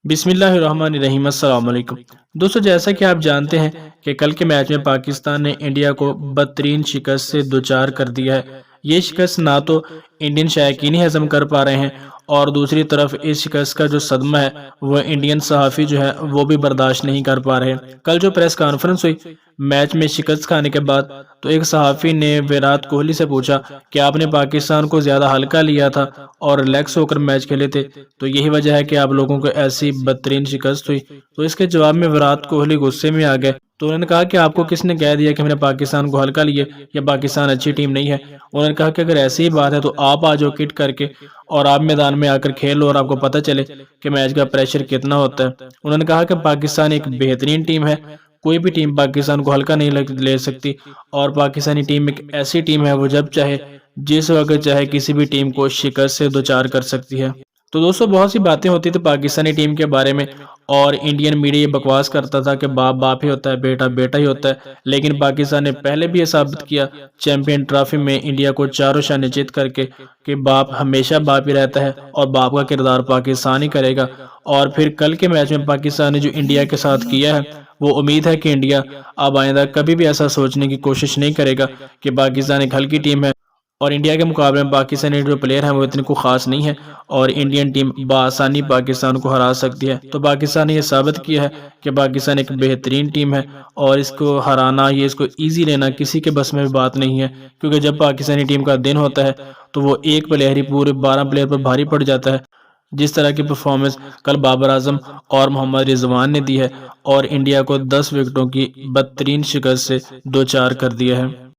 बिस्मिल्लाहिर्रहमानिर्रहीम अस्सलाम वालेकुम। दोस्तों, जैसा कि आप जानते हैं कि कल के मैच में पाकिस्तान ने इंडिया को बदतरीन शिकस्त से दोचार कर दिया है। ये शिकस्त ना तो इंडियन शायकीन ही हजम कर पा रहे हैं और दूसरी तरफ इस शिकस्त का जो सदमा है वह इंडियन सहाफ़ी जो है वो भी बर्दाश्त नहीं कर पा रहे। कल जो प्रेस कॉन्फ्रेंस हुई मैच में शिकस्त खाने के बाद, तो एक सहाफ़ी ने विराट कोहली से पूछा कि आपने पाकिस्तान को ज़्यादा हल्का लिया था और रिलैक्स होकर मैच खेले थे, तो यही वजह है कि आप लोगों को ऐसी बदतरीन शिकस्त हुई। तो इसके जवाब में विराट कोहली गुस्से में आ गए। तो उन्होंने कहा कि आपको किसने कह दिया कि हमने पाकिस्तान को हल्का लिया या पाकिस्तान अच्छी टीम नहीं है। उन्होंने कहा कि अगर ऐसी ही बात है तो आप आ जाओ किट करके और आप मैदान में आकर खेल लो और आपको पता चले कि मैच का प्रेशर कितना होता है। उन्होंने कहा कि पाकिस्तान एक बेहतरीन टीम है, कोई भी टीम पाकिस्तान को हल्का नहीं ले सकती और पाकिस्तानी टीम एक ऐसी टीम है वो जब चाहे जिस वक्त चाहे किसी भी टीम को शिकस्त से दो चार कर सकती है। तो दोस्तों, बहुत सी बातें होती थी पाकिस्तानी टीम के बारे में और इंडियन मीडिया ये बकवास करता था कि बाप बाप ही होता है, बेटा बेटा ही होता है। लेकिन पाकिस्तान ने पहले भी ये साबित किया चैंपियन ट्रॉफी में इंडिया को चारों शान जीत करके कि बाप हमेशा बाप ही रहता है और बाप का किरदार पाकिस्तान ही करेगा। और फिर कल के मैच में पाकिस्तान ने जो इंडिया के साथ किया है, वो उम्मीद है कि इंडिया अब आइंदा कभी भी ऐसा सोचने की कोशिश नहीं करेगा कि पाकिस्तान एक हल्की टीम है और इंडिया के मुकाबले में पाकिस्तानी जो प्लेयर हैं वो इतने को खास नहीं है और इंडियन टीम बआसानी पाकिस्तान को हरा सकती है। तो पाकिस्तान ने यह साबित किया है कि पाकिस्तान एक बेहतरीन टीम है और इसको हराना, ये इसको इजी लेना किसी के बस में भी बात नहीं है, क्योंकि जब पाकिस्तानी टीम का दिन होता है तो वो एक प्लेयर ही पूरे 12 प्लेयर पर भारी पड़ जाता है। जिस तरह की परफॉर्मेंस कल बाबर आजम और मोहम्मद रिजवान ने दी है और इंडिया को 10 विकेटों की बदतरीन शिकस्त से दो चार कर दिया है।